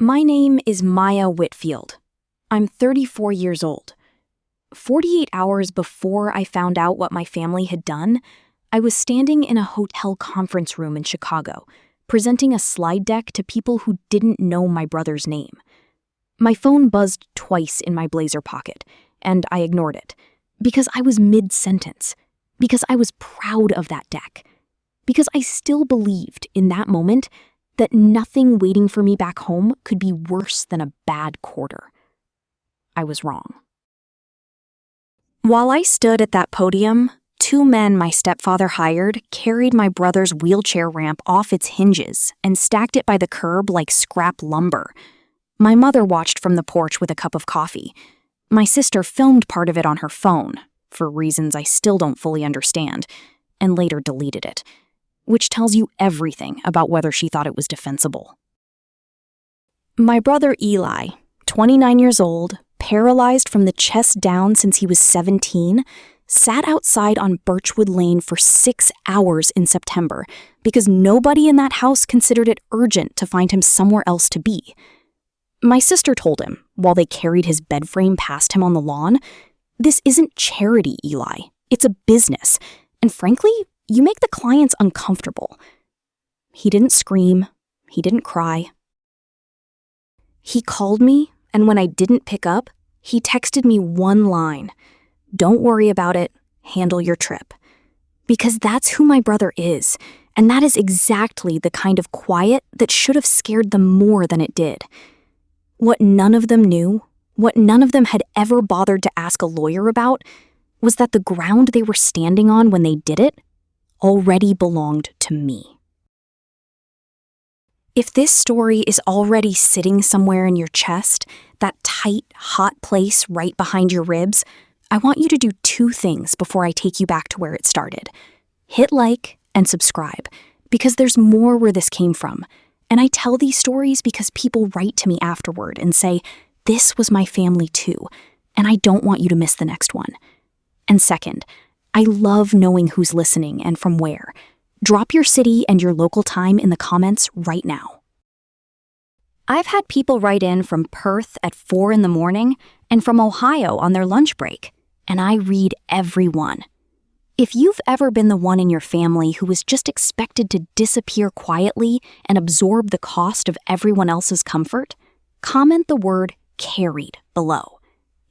My name is Maya Whitfield. I'm 34 years old. 48 hours before I found out what my family had done, I was standing in a hotel conference room in Chicago, presenting a slide deck to people who didn't know my brother's name. My phone buzzed twice in my blazer pocket, and I ignored it, because I was mid-sentence, because I was proud of that deck, because I still believed in that moment that nothing waiting for me back home could be worse than a bad quarter. I was wrong. While I stood at that podium, two men my stepfather hired carried my brother's wheelchair ramp off its hinges and stacked it by the curb like scrap lumber. My mother watched from the porch with a cup of coffee. My sister filmed part of it on her phone, for reasons I still don't fully understand, and later deleted it, which tells you everything about whether she thought it was defensible. My brother Eli, 29 years old, paralyzed from the chest down since he was 17, sat outside on Birchwood Lane for 6 hours in September because nobody in that house considered it urgent to find him somewhere else to be. My sister told him, while they carried his bed frame past him on the lawn, "This isn't charity, Eli. It's a business, and frankly, you make the clients uncomfortable." He didn't scream. He didn't cry. He called me, and when I didn't pick up, he texted me one line: "Don't worry about it. Handle your trip." Because that's who my brother is, and that is exactly the kind of quiet that should have scared them more than it did. What none of them knew, what none of them had ever bothered to ask a lawyer about, was that the ground they were standing on when they did it already belonged to me. If this story is already sitting somewhere in your chest, that tight, hot place right behind your ribs, I want you to do two things before I take you back to where it started. Hit like and subscribe, because there's more where this came from. And I tell these stories because people write to me afterward and say, "This was my family too, and I don't want you to miss the next one." And second, I love knowing who's listening and from where. Drop your city and your local time in the comments right now. I've had people write in from Perth at 4 in the morning and from Ohio on their lunch break, and I read every one. If you've ever been the one in your family who was just expected to disappear quietly and absorb the cost of everyone else's comfort, comment the word "carried" below.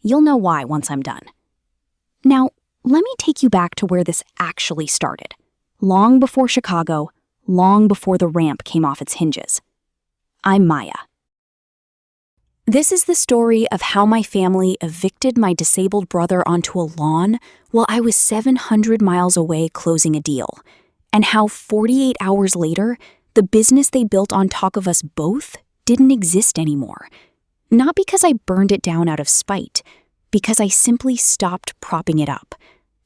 You'll know why once I'm done. Now, let me take you back to where this actually started. Long before Chicago, long before the ramp came off its hinges. I'm Maya. This is the story of how my family evicted my disabled brother onto a lawn while I was 700 miles away closing a deal, and how 48 hours later, the business they built on top of us both didn't exist anymore. Not because I burned it down out of spite, because I simply stopped propping it up,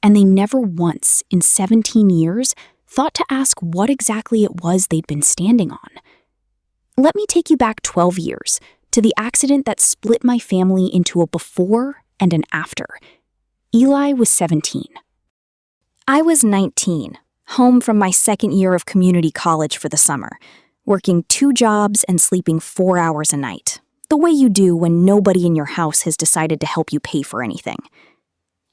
and they never once, in 17 years, thought to ask what exactly it was they'd been standing on. Let me take you back 12 years, to the accident that split my family into a before and an after. Eli was 17. I was 19, home from my second year of community college for the summer, working 2 jobs and sleeping 4 hours a night, the way you do when nobody in your house has decided to help you pay for anything.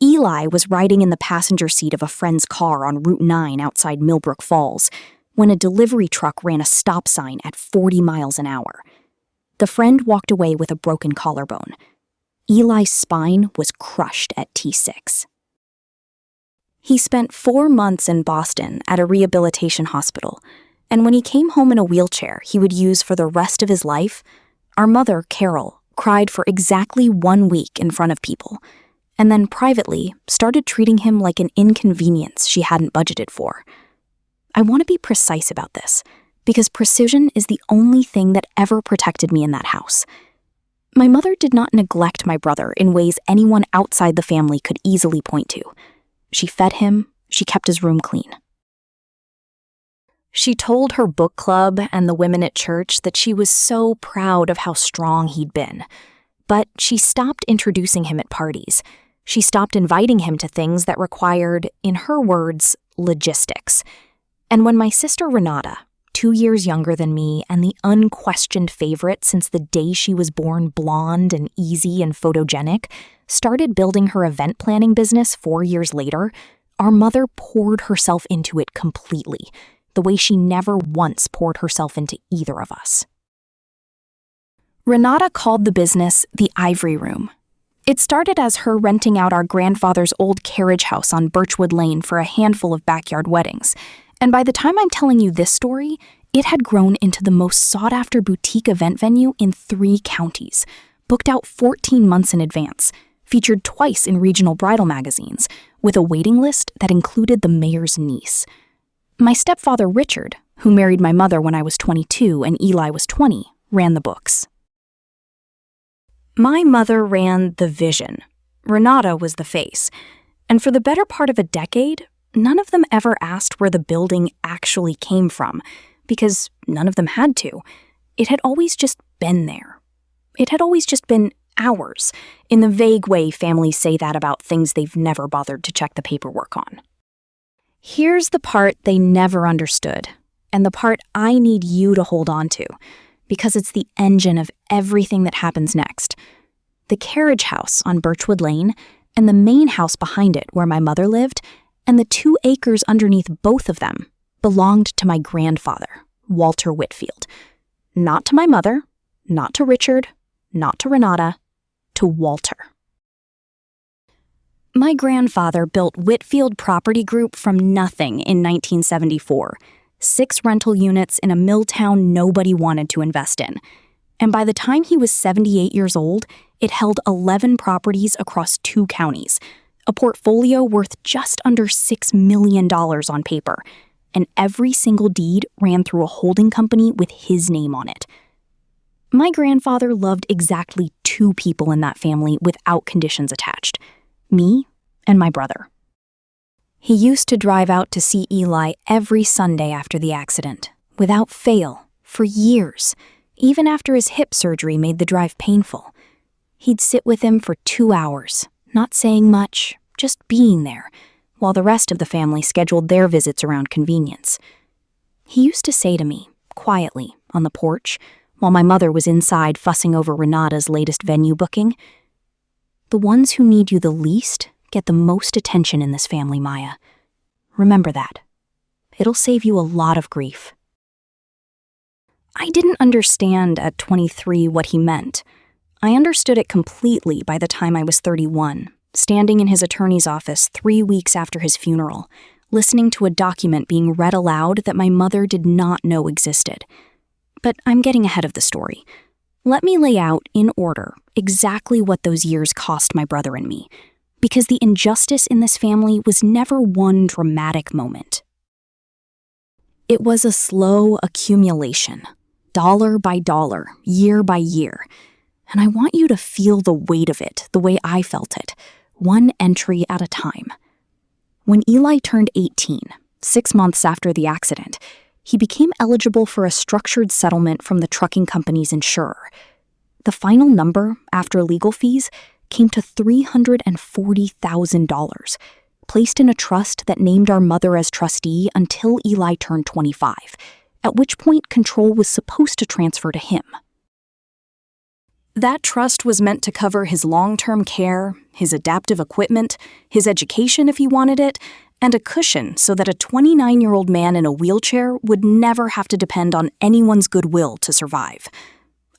Eli was riding in the passenger seat of a friend's car on Route 9 outside Millbrook Falls when a delivery truck ran a stop sign at 40 miles an hour. The friend walked away with a broken collarbone. Eli's spine was crushed at T6. He spent 4 months in Boston at a rehabilitation hospital, and when he came home in a wheelchair he would use for the rest of his life, our mother, Carol, cried for exactly 1 week in front of people, and then privately started treating him like an inconvenience she hadn't budgeted for. I want to be precise about this, because precision is the only thing that ever protected me in that house. My mother did not neglect my brother in ways anyone outside the family could easily point to. She fed him, she kept his room clean. She told her book club and the women at church that she was so proud of how strong he'd been. But she stopped introducing him at parties. She stopped inviting him to things that required, in her words, logistics. And when my sister Renata, 2 years younger than me and the unquestioned favorite since the day she was born, blonde and easy and photogenic, started building her event planning business 4 years later, our mother poured herself into it completely, the way she never once poured herself into either of us. Renata called the business the Ivory Room. It started as her renting out our grandfather's old carriage house on Birchwood Lane for a handful of backyard weddings, and by the time I'm telling you this story, it had grown into the most sought-after boutique event venue in 3 counties, booked out 14 months in advance, featured twice in regional bridal magazines, with a waiting list that included the mayor's niece. My stepfather Richard, who married my mother when I was 22 and Eli was 20, ran the books. My mother ran the vision. Renata was the face. And for the better part of a decade, none of them ever asked where the building actually came from, because none of them had to. It had always just been there. It had always just been ours, in the vague way families say that about things they've never bothered to check the paperwork on. Here's the part they never understood, and the part I need you to hold on to, because it's the engine of everything that happens next. The carriage house on Birchwood Lane, and the main house behind it where my mother lived, and the 2 acres underneath both of them, belonged to my grandfather, Walter Whitfield. Not to my mother, not to Richard, not to Renata, to Walter. My grandfather built Whitfield Property Group from nothing in 1974, 6 rental units in a mill town nobody wanted to invest in. And by the time he was 78 years old, it held 11 properties across 2 counties, a portfolio worth just under $6 million on paper, and every single deed ran through a holding company with his name on it. My grandfather loved exactly 2 people in that family without conditions attached, me and my brother. He used to drive out to see Eli every Sunday after the accident, without fail, for years, even after his hip surgery made the drive painful. He'd sit with him for 2 hours, not saying much, just being there, while the rest of the family scheduled their visits around convenience. He used to say to me, quietly, on the porch, while my mother was inside fussing over Renata's latest venue booking, "The ones who need you the least get the most attention in this family, Maya. Remember that. It'll save you a lot of grief." I didn't understand at 23 what he meant. I understood it completely by the time I was 31, standing in his attorney's office 3 weeks after his funeral, listening to a document being read aloud that my mother did not know existed. But I'm getting ahead of the story. Let me lay out, in order, exactly what those years cost my brother and me, because the injustice in this family was never one dramatic moment. It was a slow accumulation, dollar by dollar, year by year, and I want you to feel the weight of it the way I felt it, one entry at a time. When Eli turned 18, 6 months after the accident, he became eligible for a structured settlement from the trucking company's insurer. The final number, after legal fees, came to $340,000, placed in a trust that named our mother as trustee until Eli turned 25, at which point control was supposed to transfer to him. That trust was meant to cover his long-term care, his adaptive equipment, his education if he wanted it, and a cushion so that a 29-year-old man in a wheelchair would never have to depend on anyone's goodwill to survive.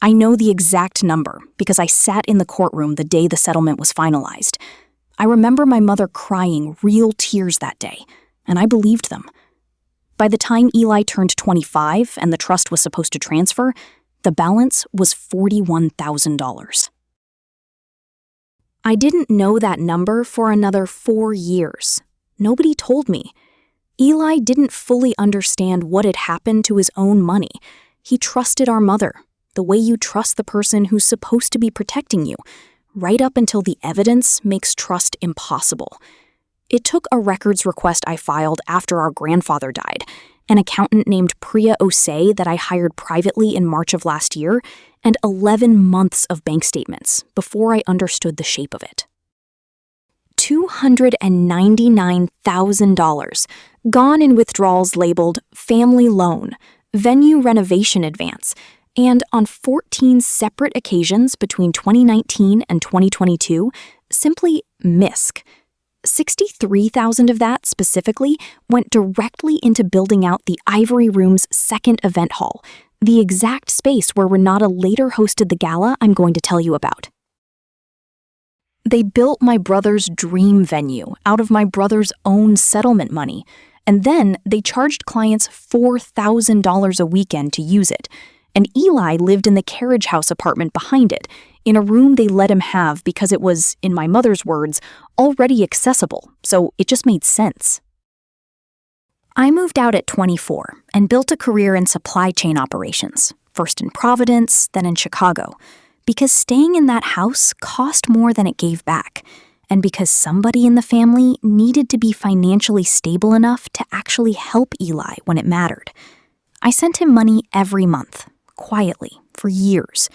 I know the exact number because I sat in the courtroom the day the settlement was finalized. I remember my mother crying real tears that day, and I believed them. By the time Eli turned 25 and the trust was supposed to transfer, the balance was $41,000. I didn't know that number for another 4 years. Nobody told me. Eli didn't fully understand what had happened to his own money. He trusted our mother, the way you trust the person who's supposed to be protecting you, right up until the evidence makes trust impossible. It took a records request I filed after our grandfather died, an accountant named Priya Osei that I hired privately in March of last year, and 11 months of bank statements before I understood the shape of it. $299,000, gone in withdrawals labeled family loan, venue renovation advance, and on 14 separate occasions between 2019 and 2022, simply misc. $63,000 of that specifically went directly into building out the Ivory Room's second event hall, the exact space where Renata later hosted the gala I'm going to tell you about. They built my brother's dream venue out of my brother's own settlement money, and then they charged clients $4,000 a weekend to use it, and Eli lived in the carriage house apartment behind it, in a room they let him have because it was, in my mother's words, already accessible, so it just made sense. I moved out at 24 and built a career in supply chain operations, first in Providence, then in Chicago, because staying in that house cost more than it gave back, and because somebody in the family needed to be financially stable enough to actually help Eli when it mattered. I sent him money every month, quietly, for years.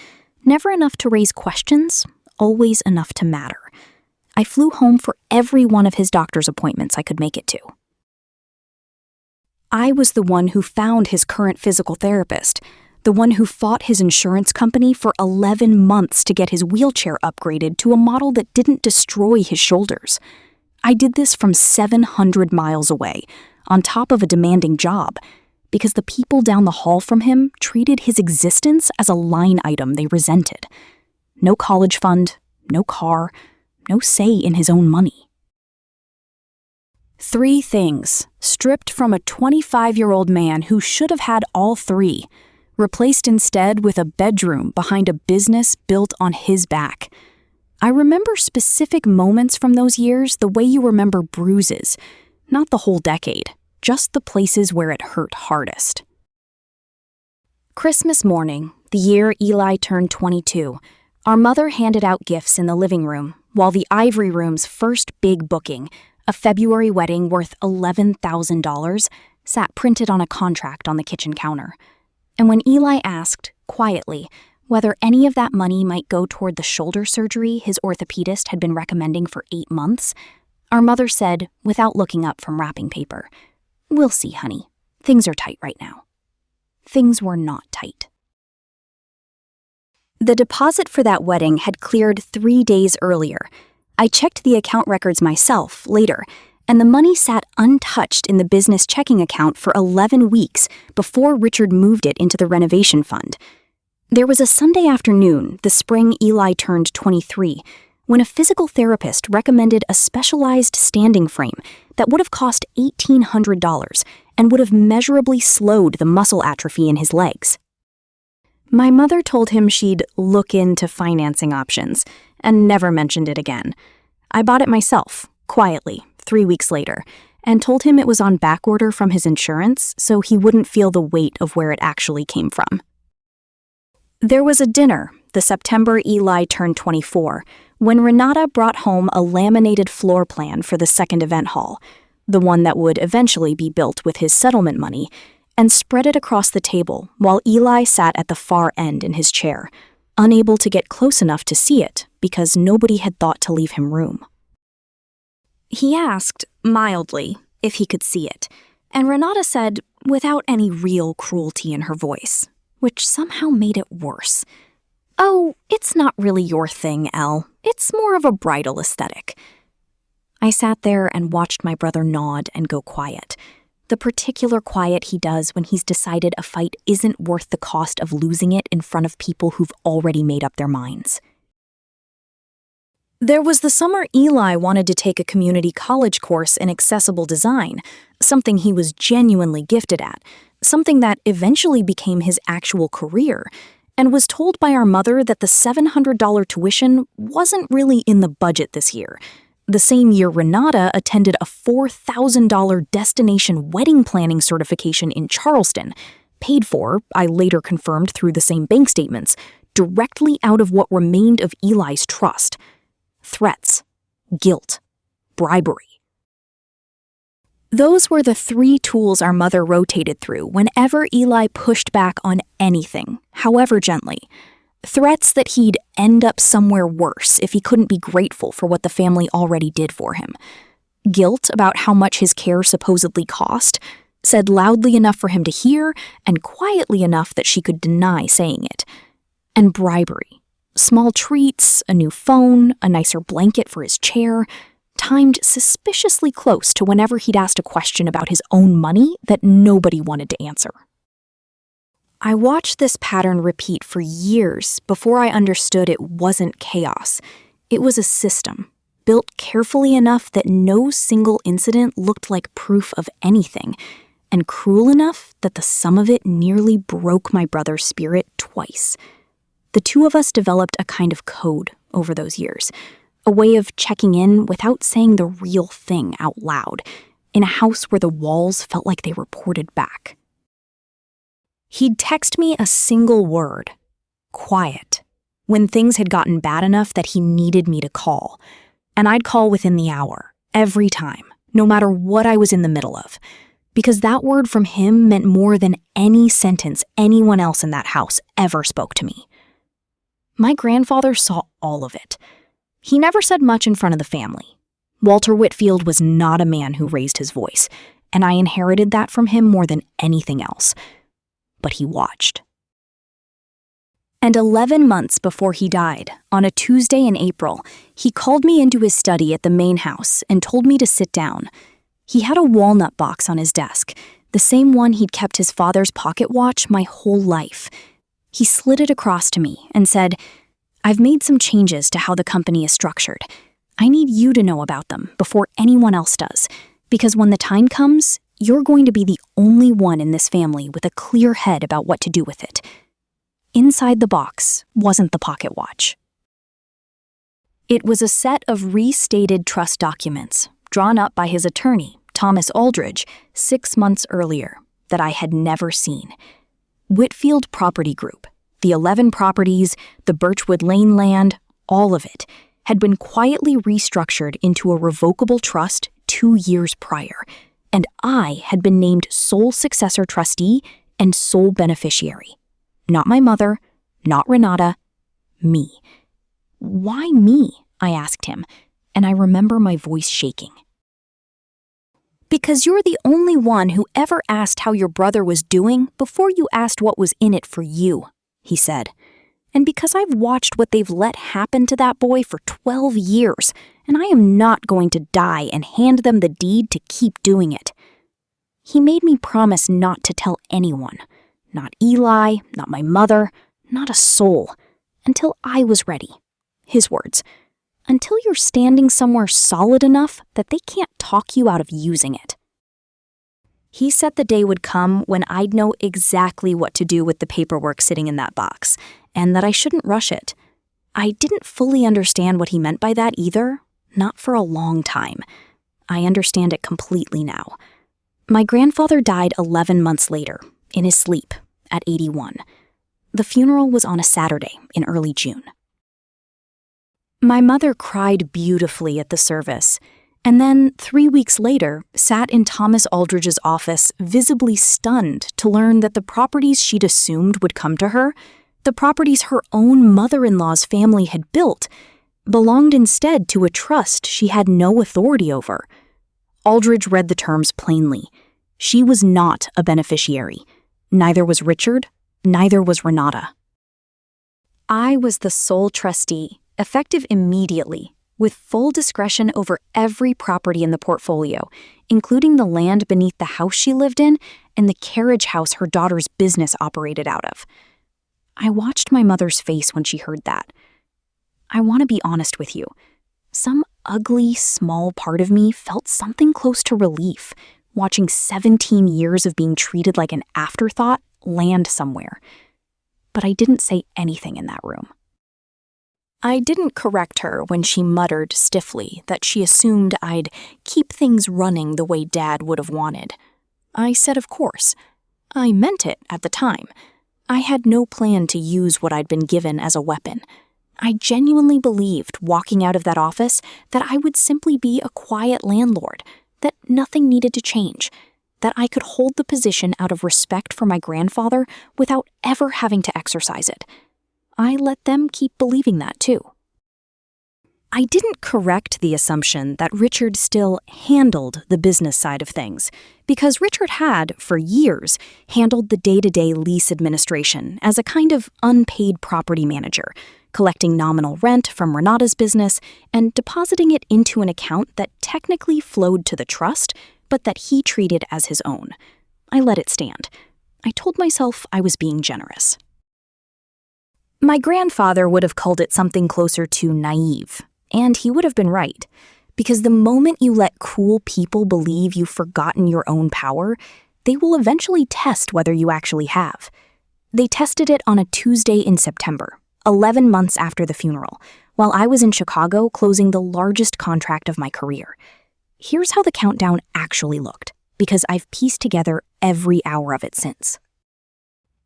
Never enough to raise questions, always enough to matter. I flew home for every one of his doctor's appointments I could make it to. I was the one who found his current physical therapist, the one who fought his insurance company for 11 months to get his wheelchair upgraded to a model that didn't destroy his shoulders. I did this from 700 miles away, on top of a demanding job, because the people down the hall from him treated his existence as a line item they resented. No college fund, no car, no say in his own money. 3 things, stripped from a 25-year-old man who should have had all 3, replaced instead with a bedroom behind a business built on his back. I remember specific moments from those years the way you remember bruises, not the whole decade. Just the places where it hurt hardest. Christmas morning, the year Eli turned 22, our mother handed out gifts in the living room, while the Ivory Room's first big booking, a February wedding worth $11,000, sat printed on a contract on the kitchen counter. And when Eli asked, quietly, whether any of that money might go toward the shoulder surgery his orthopedist had been recommending for 8 months, our mother said, without looking up from wrapping paper, "We'll see, honey. Things are tight right now." Things were not tight. The deposit for that wedding had cleared 3 days earlier. I checked the account records myself later, and the money sat untouched in the business checking account for 11 weeks before Richard moved it into the renovation fund. There was a Sunday afternoon, the spring Eli turned 23, when a physical therapist recommended a specialized standing frame that would have cost $1,800 and would have measurably slowed the muscle atrophy in his legs. My mother told him she'd look into financing options and never mentioned it again. I bought it myself, quietly, 3 weeks later, and told him it was on backorder from his insurance so he wouldn't feel the weight of where it actually came from. There was a dinner, the September Eli turned 24, when Renata brought home a laminated floor plan for the second event hall, the one that would eventually be built with his settlement money, and spread it across the table while Eli sat at the far end in his chair, unable to get close enough to see it because nobody had thought to leave him room. He asked, mildly, if he could see it, and Renata said, without any real cruelty in her voice, which somehow made it worse, "Oh, it's not really your thing, Elle. It's more of a bridal aesthetic." I sat there and watched my brother nod and go quiet, the particular quiet he does when he's decided a fight isn't worth the cost of losing it in front of people who've already made up their minds. There was the summer Eli wanted to take a community college course in accessible design, something he was genuinely gifted at, something that eventually became his actual career, and was told by our mother that the $700 tuition wasn't really in the budget this year. The same year Renata attended a $4,000 destination wedding planning certification in Charleston, paid for, I later confirmed through the same bank statements, directly out of what remained of Eli's trust. Threats, guilt, bribery. Those were the 3 tools our mother rotated through whenever Eli pushed back on anything, however gently. Threats that he'd end up somewhere worse if he couldn't be grateful for what the family already did for him. Guilt about how much his care supposedly cost. said loudly enough for him to hear and quietly enough that she could deny saying it. And bribery. Small treats, a new phone, a nicer blanket for his chair, timed suspiciously close to whenever he'd asked a question about his own money that nobody wanted to answer. I watched this pattern repeat for years before I understood it wasn't chaos. It was a system, built carefully enough that no single incident looked like proof of anything, and cruel enough that the sum of it nearly broke my brother's spirit twice. The two of us developed a kind of code over those years, a way of checking in without saying the real thing out loud, in a house where the walls felt like they reported back. He'd text me a single word, quiet, when things had gotten bad enough that he needed me to call. And I'd call within the hour, every time, no matter what I was in the middle of, because that word from him meant more than any sentence anyone else in that house ever spoke to me. My grandfather saw all of it. He never said much in front of the family. Walter Whitfield was not a man who raised his voice, and I inherited that from him more than anything else. But he watched. And 11 months before he died, on a Tuesday in April, he called me into his study at the main house and told me to sit down. He had a walnut box on his desk, the same one he'd kept his father's pocket watch my whole life. He slid it across to me and said, "I've made some changes to how the company is structured. I need you to know about them before anyone else does, because when the time comes, you're going to be the only one in this family with a clear head about what to do with it." Inside the box wasn't the pocket watch. It was a set of restated trust documents drawn up by his attorney, Thomas Aldridge, 6 months earlier, that I had never seen. Whitfield Property Group, the 11 properties, the Birchwood Lane land, all of it, had been quietly restructured into a revocable trust 2 years prior, and I had been named sole successor trustee and sole beneficiary. Not my mother, not Renata, me. "Why me?" I asked him, and I remember my voice shaking. "Because you're the only one who ever asked how your brother was doing before you asked what was in it for you," he said. "And because I've watched what they've let happen to that boy for 12 years, and I am not going to die and hand them the deed to keep doing it." He made me promise not to tell anyone. Not Eli, not my mother, not a soul, until I was ready. His words, "Until you're standing somewhere solid enough that they can't talk you out of using it." He said the day would come when I'd know exactly what to do with the paperwork sitting in that box, and that I shouldn't rush it. I didn't fully understand what he meant by that either, not for a long time. I understand it completely now. My grandfather died 11 months later, in his sleep, at 81. The funeral was on a Saturday in early June. My mother cried beautifully at the service, and then 3 weeks later sat in Thomas Aldridge's office visibly stunned to learn that the properties she'd assumed would come to her, the properties her own mother-in-law's family had built, belonged instead to a trust she had no authority over. Aldridge read the terms plainly. She was not a beneficiary. Neither was Richard, neither was Renata. I was the sole trustee, effective immediately, with full discretion over every property in the portfolio, including the land beneath the house she lived in and the carriage house her daughter's business operated out of. I watched my mother's face when she heard that. I want to be honest with you. Some ugly, small part of me felt something close to relief, watching 17 years of being treated like an afterthought land somewhere. But I didn't say anything in that room. I didn't correct her when she muttered stiffly that she assumed I'd keep things running the way Dad would have wanted. I said of course. I meant it at the time. I had no plan to use what I'd been given as a weapon. I genuinely believed, walking out of that office, that I would simply be a quiet landlord, that nothing needed to change, that I could hold the position out of respect for my grandfather without ever having to exercise it. I let them keep believing that too. I didn't correct the assumption that Richard still handled the business side of things, because Richard had, for years, handled the day-to-day lease administration as a kind of unpaid property manager, collecting nominal rent from Renata's business and depositing it into an account that technically flowed to the trust, but that he treated as his own. I let it stand. I told myself I was being generous. My grandfather would have called it something closer to naive. And he would have been right, because the moment you let cool people believe you've forgotten your own power, they will eventually test whether you actually have. They tested it on a Tuesday in September, 11 months after the funeral, while I was in Chicago closing the largest contract of my career. Here's how the countdown actually looked, because I've pieced together every hour of it since.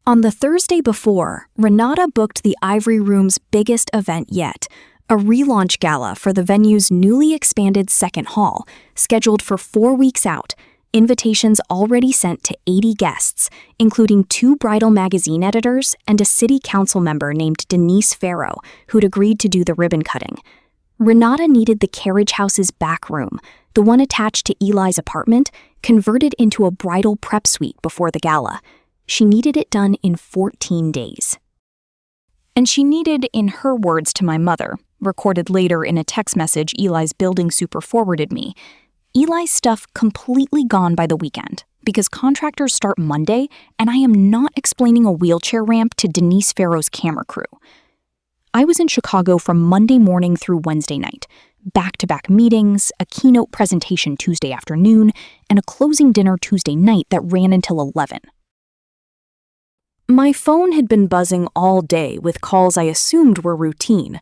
On the Thursday before, Renata booked the Ivory Room's biggest event yet, a relaunch gala for the venue's newly expanded second hall, scheduled for 4 weeks out, invitations already sent to 80 guests, including 2 bridal magazine editors and a city council member named Denise Farrow, who'd agreed to do the ribbon cutting. Renata needed the carriage house's back room, the one attached to Eli's apartment, converted into a bridal prep suite before the gala. She needed it done in 14 days. And she needed, in her words to my mother, recorded later in a text message Eli's building super forwarded me, Eli's stuff completely gone by the weekend, because contractors start Monday and I am not explaining a wheelchair ramp to Denise Farrow's camera crew. I was in Chicago from Monday morning through Wednesday night, back-to-back meetings, a keynote presentation Tuesday afternoon, and a closing dinner Tuesday night that ran until 11. My phone had been buzzing all day with calls I assumed were routine.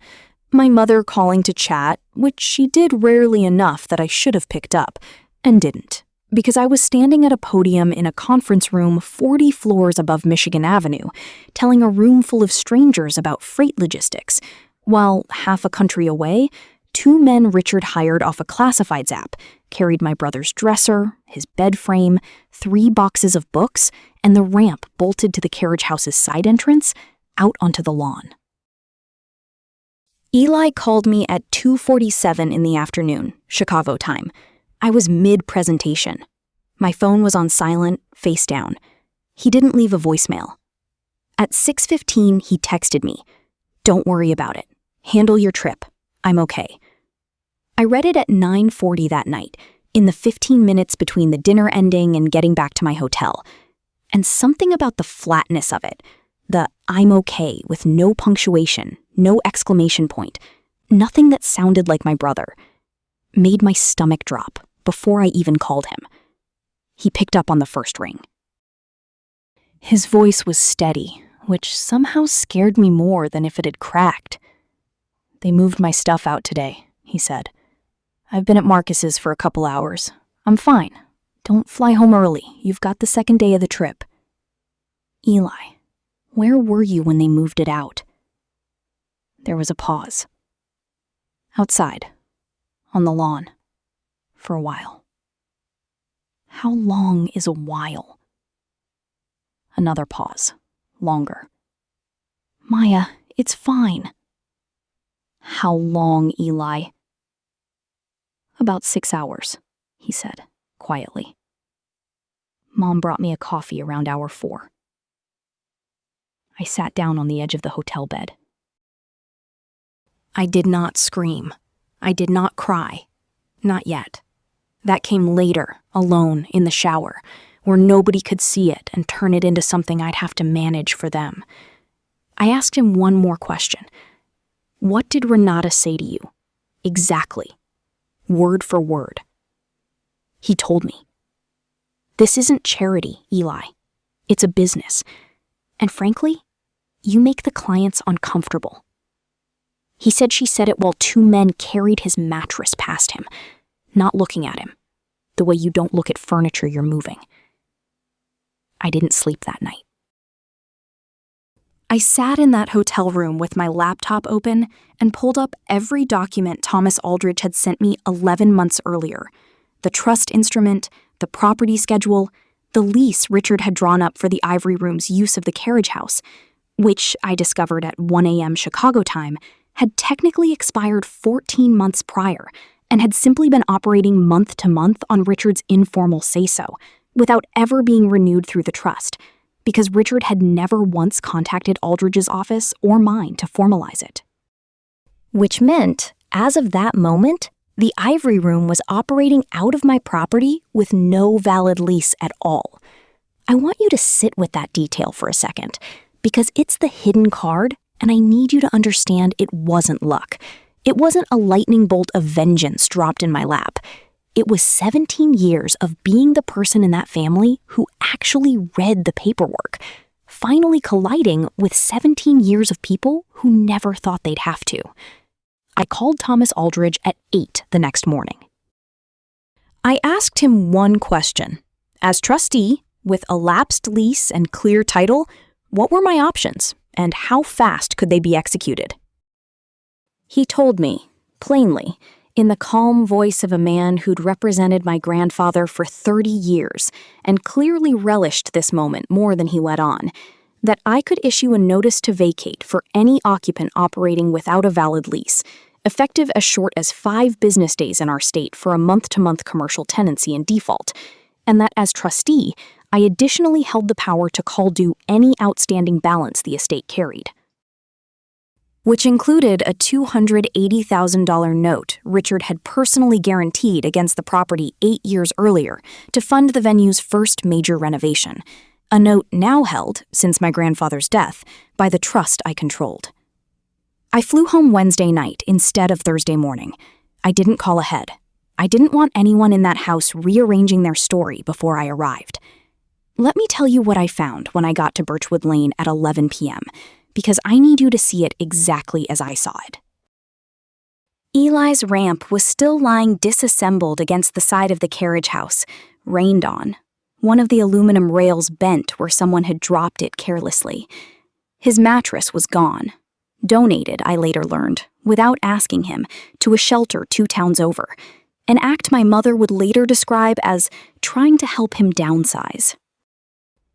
My mother calling to chat, which she did rarely enough that I should have picked up, and didn't, because I was standing at a podium in a conference room 40 floors above Michigan Avenue, telling a room full of strangers about freight logistics, while half a country away, 2 men Richard hired off a classifieds app carried my brother's dresser, his bed frame, 3 boxes of books, and the ramp bolted to the carriage house's side entrance out onto the lawn. Eli called me at 2:47 in the afternoon, Chicago time. I was mid-presentation. My phone was on silent, face down. He didn't leave a voicemail. At 6:15, he texted me, "Don't worry about it. Handle your trip. I'm okay." I read it at 9:40 that night, in the 15 minutes between the dinner ending and getting back to my hotel. And something about the flatness of it, the "I'm okay" with no punctuation, no exclamation point, nothing that sounded like my brother, made my stomach drop before I even called him. He picked up on the first ring. His voice was steady, which somehow scared me more than if it had cracked. "They moved my stuff out today," he said. "I've been at Marcus's for a couple hours. I'm fine. Don't fly home early. You've got the second day of the trip." "Eli, where were you when they moved it out?" There was a pause. "Outside, on the lawn, for a while." How long is a while? Another pause, longer. "Maya, it's fine." How long, Eli? "About 6 hours, he said, quietly. Mom brought me a coffee around hour 4. I sat down on the edge of the hotel bed. I did not scream. I did not cry. Not yet. That came later, alone, in the shower, where nobody could see it and turn it into something I'd have to manage for them. I asked him one more question. "What did Renata say to you? Exactly. Word for word." He told me. "This isn't charity, Eli. It's a business. And frankly, you make the clients uncomfortable." He said she said it while 2 men carried his mattress past him, not looking at him, the way you don't look at furniture you're moving. I didn't sleep that night. I sat in that hotel room with my laptop open and pulled up every document Thomas Aldrich had sent me 11 months earlier. The trust instrument, the property schedule, the lease Richard had drawn up for the Ivory Room's use of the carriage house, which I discovered at 1 a.m. Chicago time had technically expired 14 months prior and had simply been operating month to month on Richard's informal say-so, without ever being renewed through the trust, because Richard had never once contacted Aldridge's office or mine to formalize it. Which meant, as of that moment, the Ivory Room was operating out of my property with no valid lease at all. I want you to sit with that detail for a second, because it's the hidden card, and I need you to understand it wasn't luck. It wasn't a lightning bolt of vengeance dropped in my lap. It was 17 years of being the person in that family who actually read the paperwork, finally colliding with 17 years of people who never thought they'd have to. I called Thomas Aldridge at 8 the next morning. I asked him one question. As trustee, with a lapsed lease and clear title, what were my options, and how fast could they be executed? He told me, plainly, in the calm voice of a man who'd represented my grandfather for 30 years and clearly relished this moment more than he let on, that I could issue a notice to vacate for any occupant operating without a valid lease, effective as short as 5 business days in our state for a month-to-month commercial tenancy in default, and that as trustee, I additionally held the power to call due any outstanding balance the estate carried, which included a $280,000 note Richard had personally guaranteed against the property 8 years earlier to fund the venue's first major renovation, a note now held, since my grandfather's death, by the trust I controlled. I flew home Wednesday night instead of Thursday morning. I didn't call ahead. I didn't want anyone in that house rearranging their story before I arrived. Let me tell you what I found when I got to Birchwood Lane at 11 p.m., because I need you to see it exactly as I saw it. Eli's ramp was still lying disassembled against the side of the carriage house, rained on. One of the aluminum rails bent where someone had dropped it carelessly. His mattress was gone. Donated, I later learned, without asking him, to a shelter 2 towns over, an act my mother would later describe as trying to help him downsize.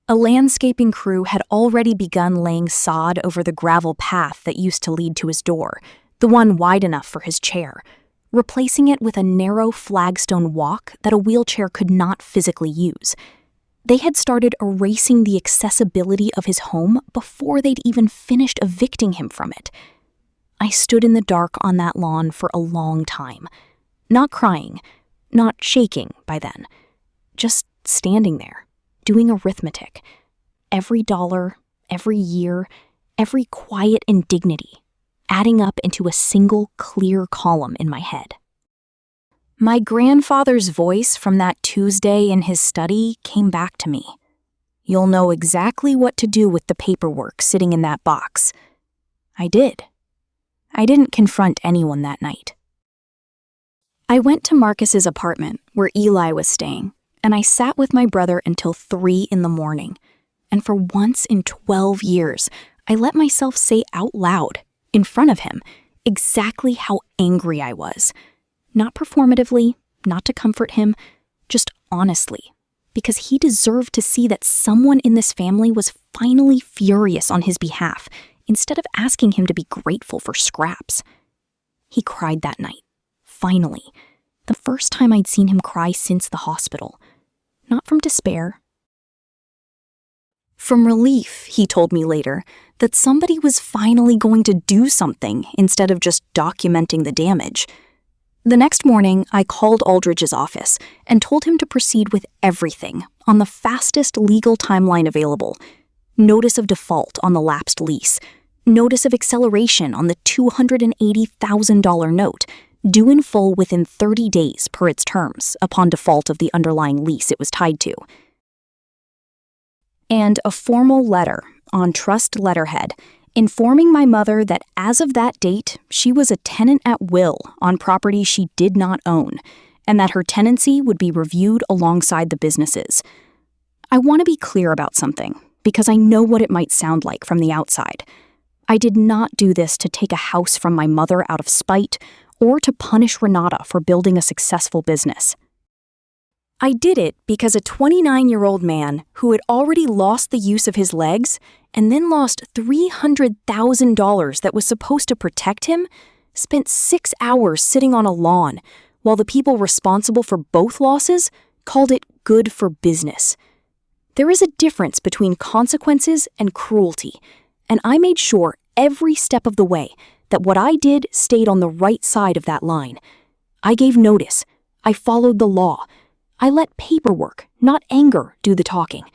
A landscaping crew had already begun laying sod over the gravel path that used to lead to his door, the one wide enough for his chair, replacing it with a narrow flagstone walk that a wheelchair could not physically use. They had started erasing the accessibility of his home before they'd even finished evicting him from it. I stood in the dark on that lawn for a long time, not crying, not shaking by then, just standing there, doing arithmetic. Every dollar, every year, every quiet indignity, adding up into a single clear column in my head. My grandfather's voice from that Tuesday in his study came back to me. You'll know exactly what to do with the paperwork sitting in that box. I did. I didn't confront anyone that night. I went to Marcus's apartment where Eli was staying, and I sat with my brother until 3 in the morning. And for once in 12 years, I let myself say out loud, in front of him, exactly how angry I was. Not performatively, not to comfort him, just honestly, because he deserved to see that someone in this family was finally furious on his behalf, instead of asking him to be grateful for scraps. He cried that night, finally, the first time I'd seen him cry since the hospital. Not from despair. From relief, he told me later, that somebody was finally going to do something instead of just documenting the damage. The next morning, I called Aldridge's office and told him to proceed with everything on the fastest legal timeline available. Notice of default on the lapsed lease, notice of acceleration on the $280,000 note, due in full within 30 days per its terms upon default of the underlying lease it was tied to, and a formal letter on trust letterhead informing my mother that as of that date, she was a tenant at will on property she did not own, and that her tenancy would be reviewed alongside the business's. I want to be clear about something, because I know what it might sound like from the outside. I did not do this to take a house from my mother out of spite or to punish Renata for building a successful business. I did it because a 29-year-old man who had already lost the use of his legs and then lost $300,000 that was supposed to protect him spent 6 hours sitting on a lawn while the people responsible for both losses called it good for business. There is a difference between consequences and cruelty, and I made sure every step of the way that what I did stayed on the right side of that line. I gave notice. I followed the law. I let paperwork, not anger, do the talking.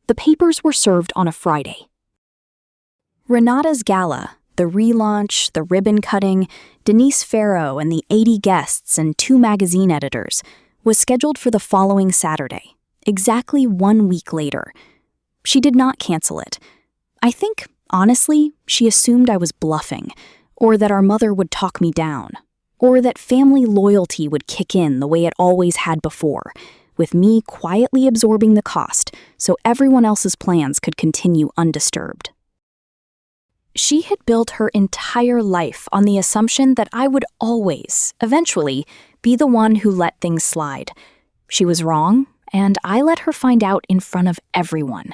The papers were served on a Friday. Renata's gala, the relaunch, the ribbon cutting, Denise Farrow and the 80 guests and 2 magazine editors, was scheduled for the following Saturday, exactly 1 week later. She did not cancel it. I think, honestly, she assumed I was bluffing, or that our mother would talk me down, or that family loyalty would kick in the way it always had before, with me quietly absorbing the cost so everyone else's plans could continue undisturbed. She had built her entire life on the assumption that I would always, eventually, be the one who let things slide. She was wrong, and I let her find out in front of everyone.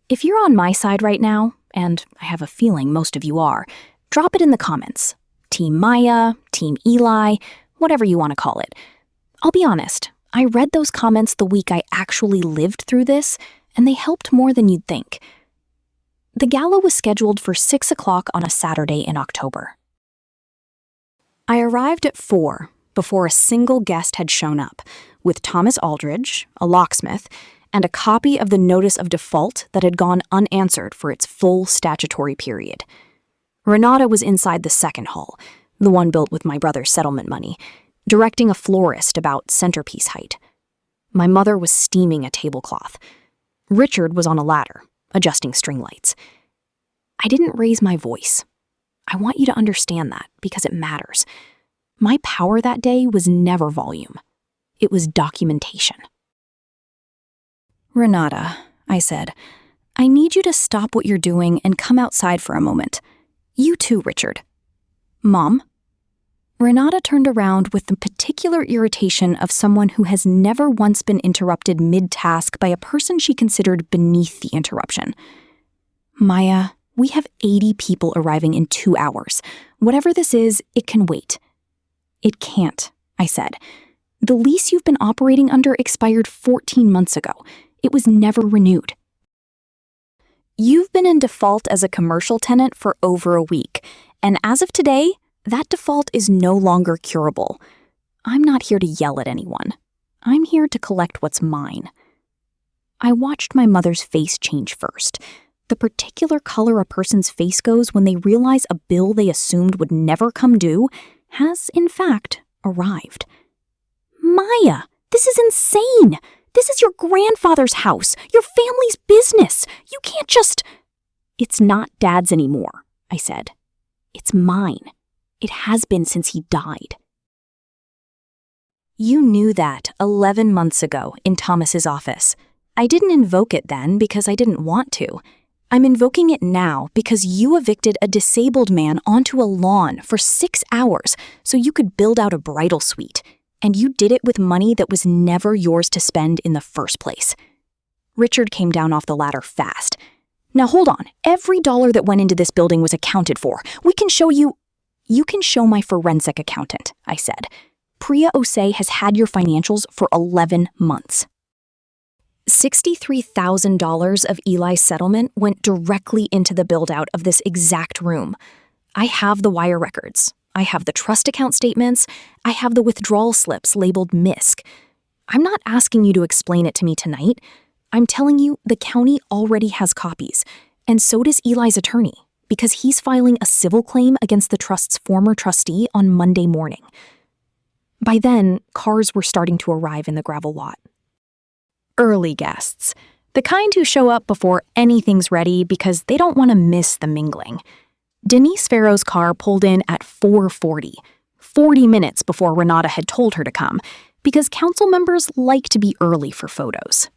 If you're on my side right now, and I have a feeling most of you are, drop it in the comments. Team Maya, Team Eli, whatever you want to call it. I'll be honest, I read those comments the week I actually lived through this, and they helped more than you'd think. The gala was scheduled for 6 o'clock on a Saturday in October. I arrived at 4 before a single guest had shown up, with Thomas Aldridge, a locksmith, and a copy of the notice of default that had gone unanswered for its full statutory period. Renata was inside the second hall, the one built with my brother's settlement money, directing a florist about centerpiece height. My mother was steaming a tablecloth. Richard was on a ladder, adjusting string lights. I didn't raise my voice. I want you to understand that because it matters. My power that day was never volume. It was documentation. "Renata," I said, "I need you to stop what you're doing and come outside for a moment. You too, Richard." "Mom?" Renata turned around with the particular irritation of someone who has never once been interrupted mid-task by a person she considered beneath the interruption. "Maya, we have 80 people arriving in 2 hours. Whatever this is, it can wait." "It can't," I said. "The lease you've been operating under expired 14 months ago. It was never renewed. You've been in default as a commercial tenant for over a week, and as of today, that default is no longer curable. I'm not here to yell at anyone. I'm here to collect what's mine." I watched my mother's face change first. The particular color a person's face goes when they realize a bill they assumed would never come due has, in fact, arrived. "Maya, this is insane! This is your grandfather's house, your family's business. You can't just—" "It's not Dad's anymore," I said. "It's mine. It has been since he died." You knew that 11 months ago in Thomas's office. I didn't invoke it then because I didn't want to. I'm invoking it now because you evicted a disabled man onto a lawn for 6 hours so you could build out a bridal suite. And you did it with money that was never yours to spend in the first place. Richard came down off the ladder fast. "Now hold on, every dollar that went into this building was accounted for. We can show you—" "You can show my forensic accountant," I said. "Priya Osei has had your financials for 11 months. $63,000 of Eli's settlement went directly into the build-out of this exact room. I have the wire records. I have the trust account statements. I have the withdrawal slips labeled MISC. I'm not asking you to explain it to me tonight. I'm telling you the county already has copies, and so does Eli's attorney, because he's filing a civil claim against the trust's former trustee on Monday morning." By then, cars were starting to arrive in the gravel lot. Early guests, the kind who show up before anything's ready because they don't want to miss the mingling. Denise Farrow's car pulled in at 4:40, 40 minutes before Renata had told her to come, because council members like to be early for photos.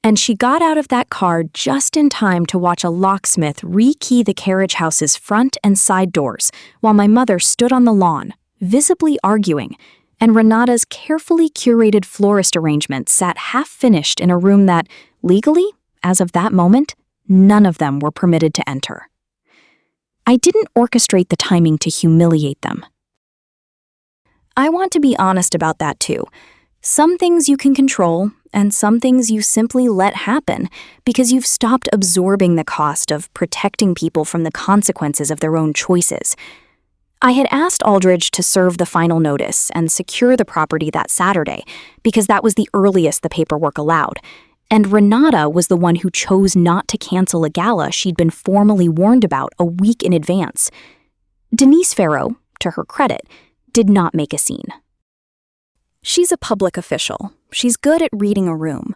And she got out of that car just in time to watch a locksmith rekey the carriage house's front and side doors while my mother stood on the lawn, visibly arguing, and Renata's carefully curated florist arrangement sat half-finished in a room that, legally, as of that moment, none of them were permitted to enter. I didn't orchestrate the timing to humiliate them. I want to be honest about that too. Some things you can control, and some things you simply let happen because you've stopped absorbing the cost of protecting people from the consequences of their own choices. I had asked Aldridge to serve the final notice and secure the property that Saturday because that was the earliest the paperwork allowed, and Renata was the one who chose not to cancel a gala she'd been formally warned about a week in advance. Denise Farrow, to her credit, did not make a scene. She's a public official. She's good at reading a room.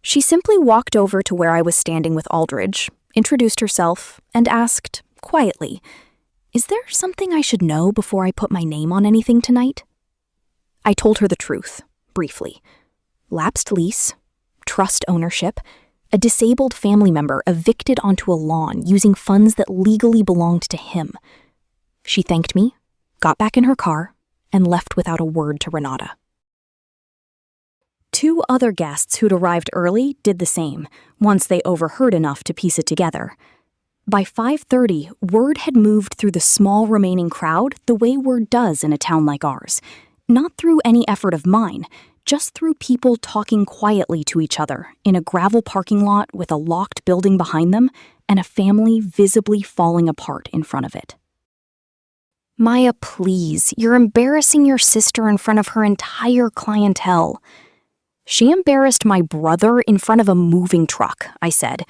She simply walked over to where I was standing with Aldridge, introduced herself, and asked, quietly, "Is there something I should know before I put my name on anything tonight?" I told her the truth, briefly. Lapsed lease, trust ownership, a disabled family member evicted onto a lawn using funds that legally belonged to him. She thanked me, got back in her car, and left without a word to Renata. 2 other guests who'd arrived early did the same, once they overheard enough to piece it together. By 5:30, word had moved through the small remaining crowd the way word does in a town like ours. Not through any effort of mine, just through people talking quietly to each other in a gravel parking lot with a locked building behind them and a family visibly falling apart in front of it. "Maya, please, you're embarrassing your sister in front of her entire clientele." "She embarrassed my brother in front of a moving truck," I said,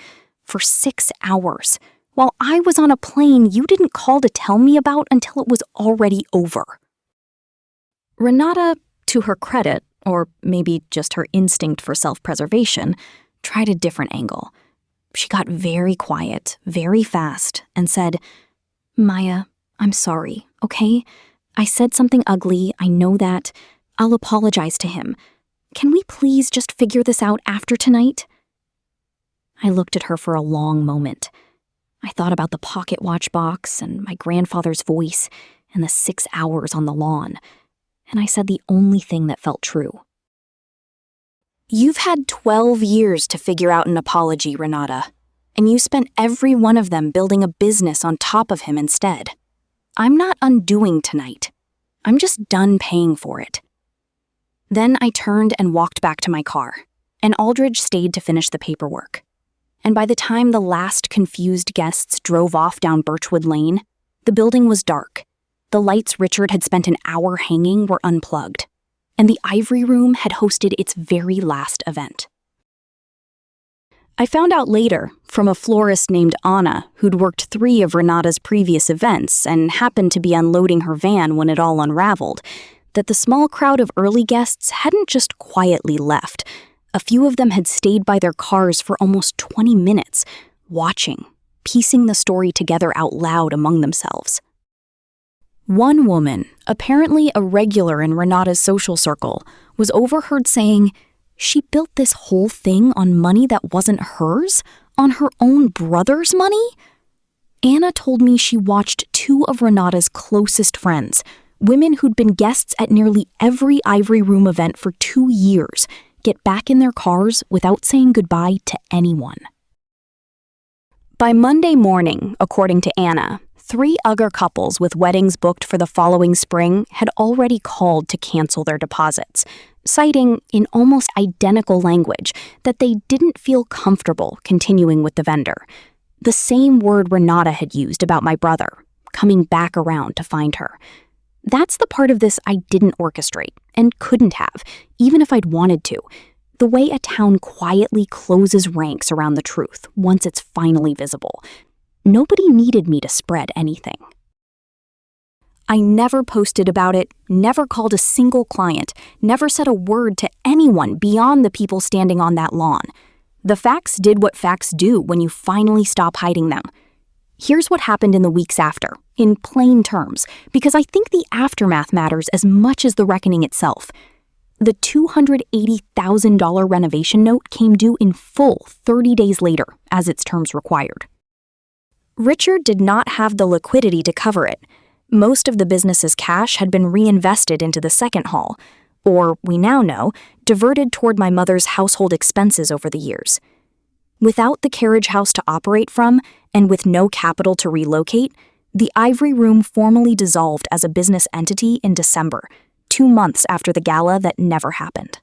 "for 6 hours. While I was on a plane you didn't call to tell me about until it was already over." Renata, to her credit, or maybe just her instinct for self-preservation, tried a different angle. She got very quiet, very fast, and said, "Maya, I'm sorry, okay? I said something ugly, I know that. I'll apologize to him. Can we please just figure this out after tonight?" I looked at her for a long moment. I thought about the pocket watch box and my grandfather's voice and the 6 hours on the lawn, and I said the only thing that felt true. "You've had 12 years to figure out an apology, Renata, and you spent every one of them building a business on top of him instead. I'm not undoing tonight. I'm just done paying for it." Then I turned and walked back to my car, and Aldridge stayed to finish the paperwork. And by the time the last confused guests drove off down Birchwood Lane, the building was dark. The lights Richard had spent an hour hanging were unplugged, and the Ivory Room had hosted its very last event. I found out later, from a florist named Anna, who'd worked 3 of Renata's previous events and happened to be unloading her van when it all unraveled, that the small crowd of early guests hadn't just quietly left. A few of them had stayed by their cars for almost 20 minutes, watching, piecing the story together out loud among themselves. One woman, apparently a regular in Renata's social circle, was overheard saying, "She built this whole thing on money that wasn't hers? On her own brother's money?" Anna told me she watched 2 of Renata's closest friends, women who'd been guests at nearly every Ivory Room event for 2 years, get back in their cars without saying goodbye to anyone. By Monday morning, according to Anna, 3 other couples with weddings booked for the following spring had already called to cancel their deposits, citing, in almost identical language, that they didn't feel comfortable continuing with the vendor. The same word Renata had used about my brother, coming back around to find her. That's the part of this I didn't orchestrate, and couldn't have, even if I'd wanted to. The way a town quietly closes ranks around the truth once it's finally visible. Nobody needed me to spread anything. I never posted about it, never called a single client, never said a word to anyone beyond the people standing on that lawn. The facts did what facts do when you finally stop hiding them. Here's what happened in the weeks after, in plain terms, because I think the aftermath matters as much as the reckoning itself. The $280,000 renovation note came due in full 30 days later, as its terms required. Richard did not have the liquidity to cover it. Most of the business's cash had been reinvested into the second hall, or, we now know, diverted toward my mother's household expenses over the years. Without the carriage house to operate from, and with no capital to relocate, the Ivory Room formally dissolved as a business entity in December, 2 months after the gala that never happened.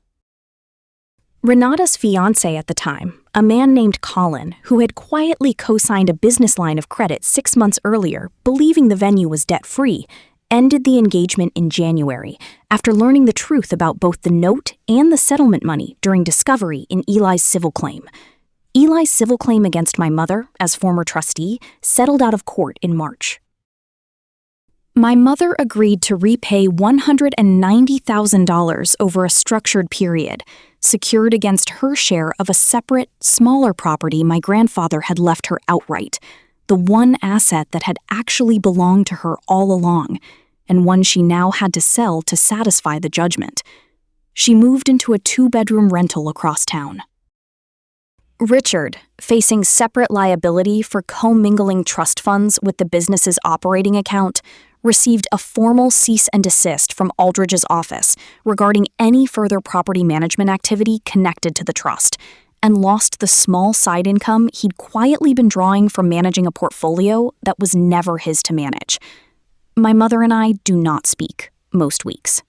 Renata's fiancé at the time, a man named Colin, who had quietly co-signed a business line of credit 6 months earlier, believing the venue was debt-free, ended the engagement in January after learning the truth about both the note and the settlement money during discovery in Eli's civil claim. Eli's civil claim against my mother, as former trustee, settled out of court in March. My mother agreed to repay $190,000 over a structured period, secured against her share of a separate, smaller property my grandfather had left her outright, the one asset that had actually belonged to her all along, and one she now had to sell to satisfy the judgment. She moved into a 2-bedroom rental across town. Richard, facing separate liability for commingling trust funds with the business's operating account, received a formal cease and desist from Aldridge's office regarding any further property management activity connected to the trust, and lost the small side income he'd quietly been drawing from managing a portfolio that was never his to manage. My mother and I do not speak most weeks.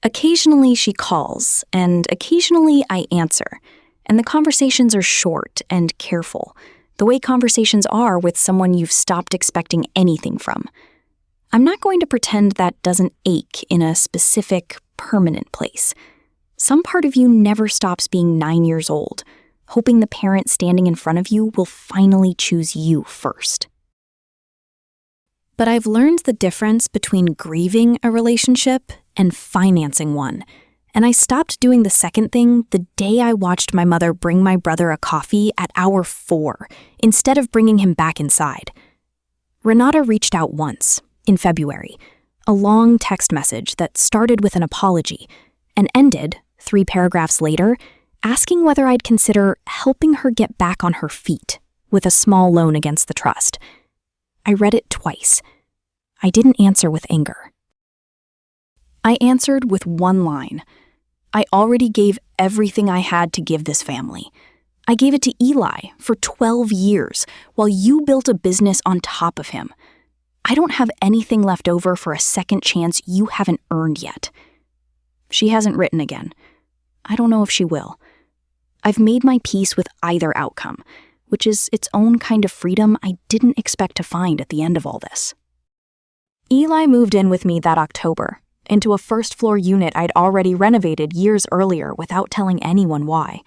Occasionally she calls, and occasionally I answer, and the conversations are short and careful, the way conversations are with someone you've stopped expecting anything from. I'm not going to pretend that doesn't ache in a specific, permanent place. Some part of you never stops being 9 years old, hoping the parent standing in front of you will finally choose you first. But I've learned the difference between grieving a relationship and financing one, and I stopped doing the second thing the day I watched my mother bring my brother a coffee at hour 4, instead of bringing him back inside. Renata reached out once, in February, a long text message that started with an apology and ended, 3 paragraphs later, asking whether I'd consider helping her get back on her feet with a small loan against the trust. I read it twice. I didn't answer with anger. I answered with one line. I already gave everything I had to give this family. I gave it to Eli for 12 years while you built a business on top of him. I don't have anything left over for a second chance you haven't earned yet. She hasn't written again. I don't know if she will. I've made my peace with either outcome, which is its own kind of freedom I didn't expect to find at the end of all this. Eli moved in with me that October, into a first-floor unit I'd already renovated years earlier without telling anyone why.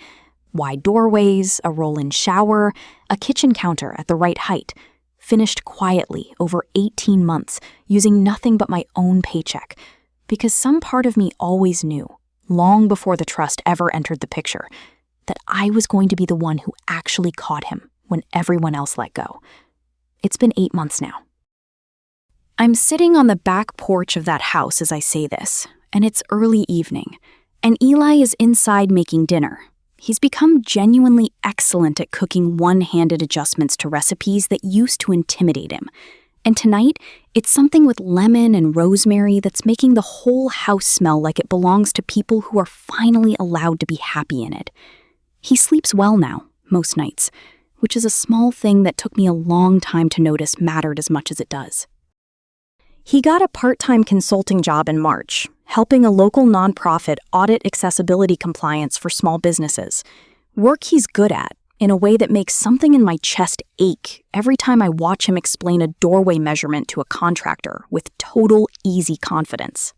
Wide doorways, a roll-in shower, a kitchen counter at the right height, finished quietly over 18 months using nothing but my own paycheck, because some part of me always knew, long before the trust ever entered the picture, that I was going to be the one who actually caught him when everyone else let go. It's been 8 months now. I'm sitting on the back porch of that house as I say this, and it's early evening, and Eli is inside making dinner. He's become genuinely excellent at cooking one-handed adjustments to recipes that used to intimidate him. And tonight, it's something with lemon and rosemary that's making the whole house smell like it belongs to people who are finally allowed to be happy in it. He sleeps well now, most nights, which is a small thing that took me a long time to notice mattered as much as it does. He got a part-time consulting job in March, helping a local nonprofit audit accessibility compliance for small businesses, work he's good at in a way that makes something in my chest ache every time I watch him explain a doorway measurement to a contractor with total easy confidence.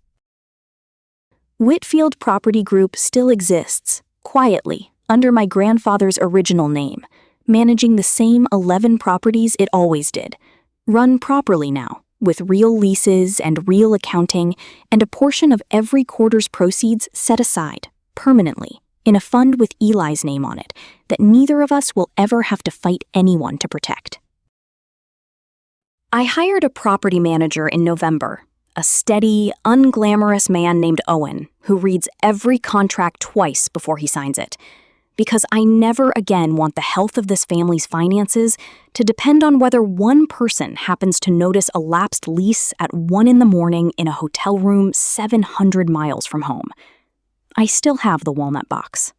Whitfield Property Group still exists, quietly, under my grandfather's original name, managing the same 11 properties it always did, run properly now, with real leases and real accounting, and a portion of every quarter's proceeds set aside, permanently, in a fund with Eli's name on it, that neither of us will ever have to fight anyone to protect. I hired a property manager in November, a steady, unglamorous man named Owen, who reads every contract twice before he signs it. because I never again want the health of this family's finances to depend on whether one person happens to notice a lapsed lease at 1 a.m. in a hotel room 700 miles from home. I still have the walnut box.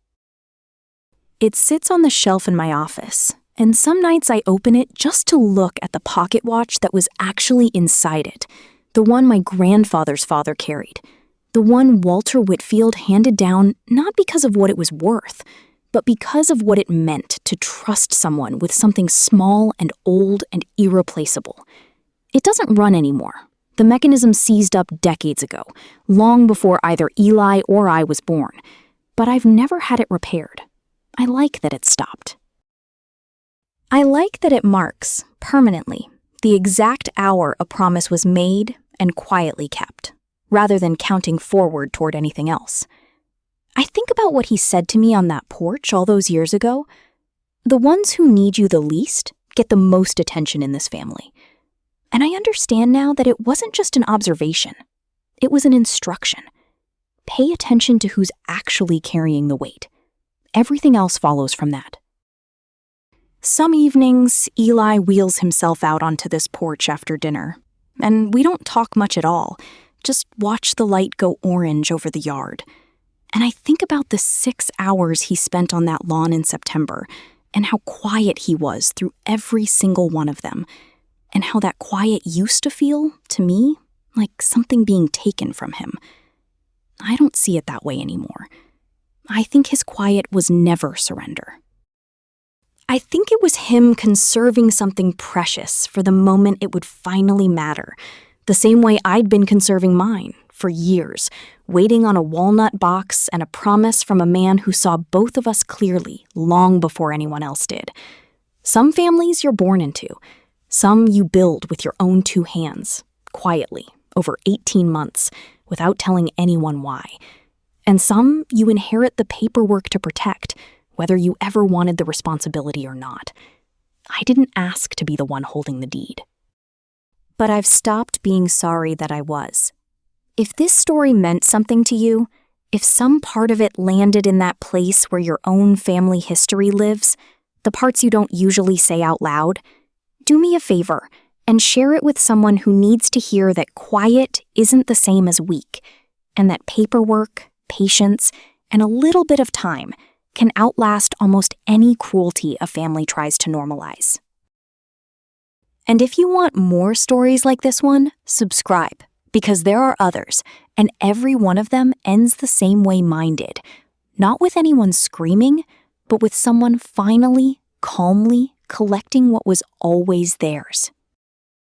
It sits on the shelf in my office, and some nights I open it just to look at the pocket watch that was actually inside it, the one my grandfather's father carried, the one Walter Whitfield handed down not because of what it was worth, but because of what it meant to trust someone with something small and old and irreplaceable. It doesn't run anymore. The mechanism seized up decades ago, long before either Eli or I was born, but I've never had it repaired. I like that it stopped. I like that it marks, permanently, the exact hour a promise was made and quietly kept, rather than counting forward toward anything else. I think about what he said to me on that porch all those years ago. The ones who need you the least get the most attention in this family. And I understand now that it wasn't just an observation. It was an instruction. Pay attention to who's actually carrying the weight. Everything else follows from that. Some evenings, Eli wheels himself out onto this porch after dinner, and we don't talk much at all, just watch the light go orange over the yard. And I think about the 6 hours he spent on that lawn in September, and how quiet he was through every single one of them, and how that quiet used to feel, to me, like something being taken from him. I don't see it that way anymore. I think his quiet was never surrender. I think it was him conserving something precious for the moment it would finally matter, the same way I'd been conserving mine for years, waiting on a walnut box and a promise from a man who saw both of us clearly long before anyone else did. Some families you're born into, some you build with your own 2 hands, quietly, over 18 months, without telling anyone why. And some you inherit the paperwork to protect, whether you ever wanted the responsibility or not. I didn't ask to be the one holding the deed. But I've stopped being sorry that I was. If this story meant something to you, if some part of it landed in that place where your own family history lives, the parts you don't usually say out loud, do me a favor and share it with someone who needs to hear that quiet isn't the same as weak, and that paperwork, patience, and a little bit of time can outlast almost any cruelty a family tries to normalize. And if you want more stories like this one, subscribe, because there are others, and every one of them ends the same way mine did. Not with anyone screaming, but with someone finally, calmly collecting what was always theirs.